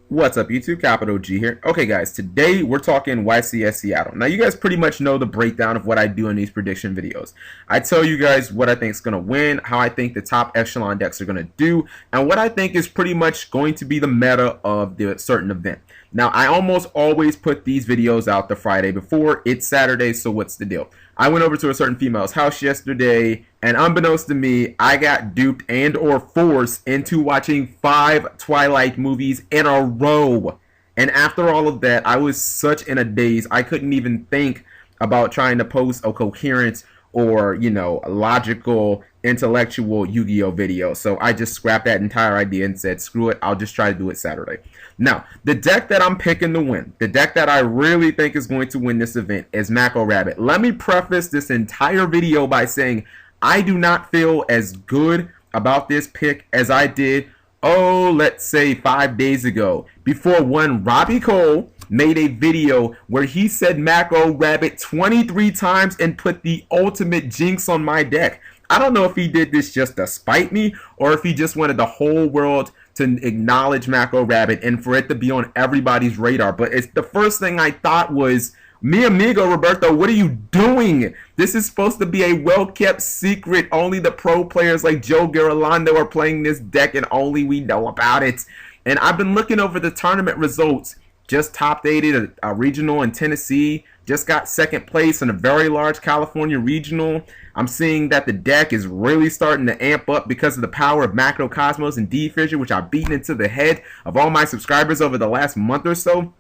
What's up, YouTube? Capital G here. Okay, guys, today we're talking YCS Seattle. Now, you guys pretty much know the breakdown of what I do in these prediction videos. I tell you guys what I think is going to win, how I think the top echelon decks are going to do, and what I think is pretty much going to be the meta of the certain event. Now, I almost always put these videos out the Friday before. It's Saturday, so what's the deal? I went over to a certain female's house yesterday, and unbeknownst to me, I got duped and or forced into watching 5 Twilight movies in a row. And after all of that, I was such in a daze, I couldn't even think about trying to post a coherent or, a logical, intellectual Yu-Gi-Oh video. So I just scrapped that entire idea and said, screw it, I'll just try to do it Saturday. Now, the deck that I'm picking to win, the deck that I really think is going to win this event is Mako Rabbit. Let me preface this entire video by saying I do not feel as good about this pick as I did, let's say 5 days ago, before one Robbie Kohl made a video where he said Mako Rabbit 23 times and put the ultimate jinx on my deck. I don't know if he did this just to spite me or if he just wanted the whole world to acknowledge Mako Rabbit and for it to be on everybody's radar. But it's the first thing I thought was, mi amigo Roberto, what are you doing? This is supposed to be a well-kept secret. Only the pro players like Joe Garolando are playing this deck and only we know about it. And I've been looking over the tournament results. Just top 8 a regional in Tennessee. Just got second place in a very large California regional. I'm seeing that the deck is really starting to amp up because of the power of Macrocosmos and D-Fissure, which I've beaten into the head of all my subscribers over the last month or so.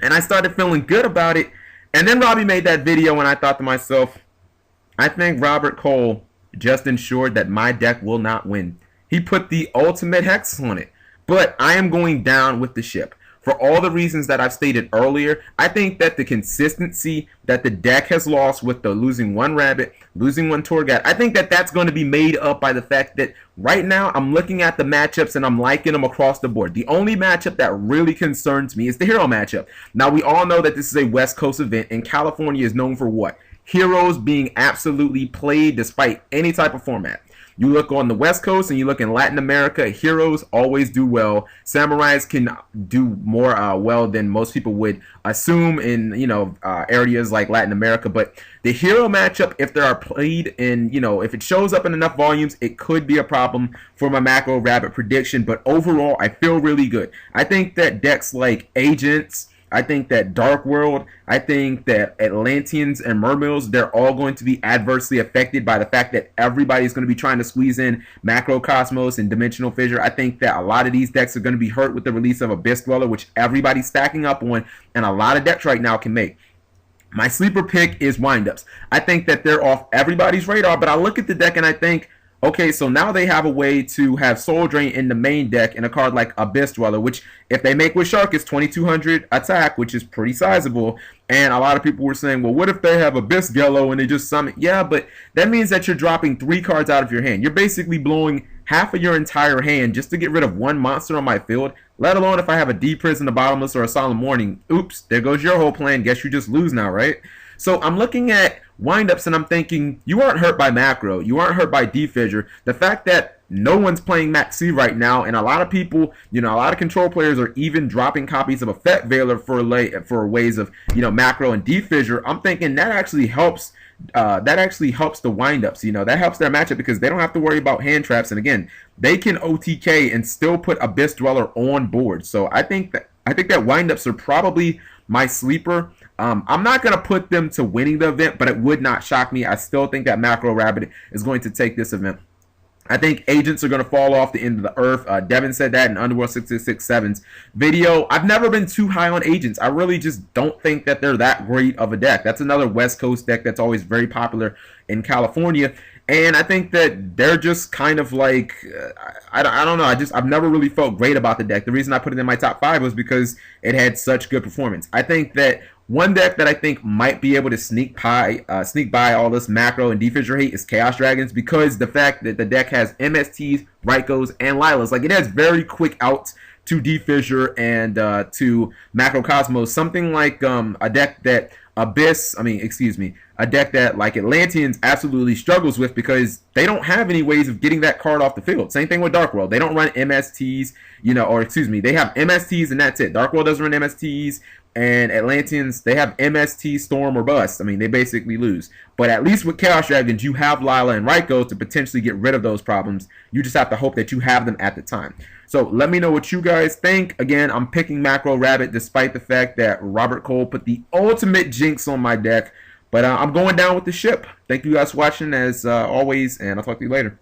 And I started feeling good about it. And then Robbie made that video and I thought to myself, I think Robert Kohl just ensured that my deck will not win. He put the ultimate hex on it. But I am going down with the ship. For all the reasons that I've stated earlier, I think that the consistency that the deck has lost with the losing one rabbit, losing one Torgat, I think that that's going to be made up by the fact that right now I'm looking at the matchups and I'm liking them across the board. The only matchup that really concerns me is the hero matchup. Now, we all know that this is a West Coast event and California is known for what? Heroes being absolutely played despite any type of format. You look on the West Coast and you look in Latin America, heroes always do well. Samurais can do more well than most people would assume in, areas like Latin America. But the hero matchup, if they are played in, if it shows up in enough volumes, it could be a problem for my Mako Rabbit prediction. But overall, I feel really good. I think that decks like Agents, I think that Dark World, I think that Atlanteans and Mermills, they're all going to be adversely affected by the fact that everybody's going to be trying to squeeze in Macrocosmos and Dimensional Fissure. I think that a lot of these decks are going to be hurt with the release of Abyss Dweller, which everybody's stacking up on, and a lot of decks right now can make. My sleeper pick is Windups. I think that they're off everybody's radar, but I look at the deck and I think, okay, so now they have a way to have Soul Drain in the main deck in a card like Abyss Dweller, which if they make with Shark is 2200 attack, which is pretty sizable. And a lot of people were saying, well, what if they have Abyss Yellow and they just summon? Yeah, but that means that you're dropping 3 cards out of your hand. You're basically blowing half of your entire hand just to get rid of one monster on my field, let alone if I have a D-Prison, a Bottomless, or a Solemn Warning. Oops, there goes your whole plan. Guess you just lose now, right? So I'm looking at Windups and I'm thinking, you aren't hurt by Macro, you aren't hurt by D-Fissure. The fact that no one's playing Max C right now, and a lot of people, a lot of control players are even dropping copies of Effect Veiler for ways of, Macro and D-Fissure. I'm thinking that actually helps. That actually helps the Windups. That helps their matchup because they don't have to worry about hand traps. And again, they can OTK and still put Abyss Dweller on board. So I think that Windups are probably my sleeper. I'm not going to put them to winning the event, but it would not shock me. I still think that Mako Rabbit is going to take this event. I think Agents are going to fall off the end of the earth. Devin said that in Underworld 667's video. I've never been too high on Agents. I really just don't think that they're that great of a deck. That's another West Coast deck that's always very popular in California. And I think that they're just kind of like, I don't know. I've never really felt great about the deck. The reason I put it in my top 5 was because it had such good performance. I think that one deck that I think might be able to sneak by all this Macro and D-Fissure hate is Chaos Dragons, because the fact that the deck has MSTs, Raikos, and Lilas. Like, it has very quick outs to D-Fissure and to Macrocosmos. Something like a deck that a deck that like Atlanteans absolutely struggles with because they don't have any ways of getting that card off the field. Same thing with Dark World. They don't run MSTs, you know, or excuse me, they have MSTs and that's it. Dark World doesn't run MSTs, and Atlanteans, they have MST, Storm, or Bust. I mean, they basically lose. But at least with Chaos Dragons, you have Lila and Ryko to potentially get rid of those problems. You just have to hope that you have them at the time. So let me know what you guys think. Again, I'm picking Macro Rabbit despite the fact that Robert Kohl put the ultimate jinx on my deck. But I'm going down with the ship. Thank you guys for watching as always, and I'll talk to you later.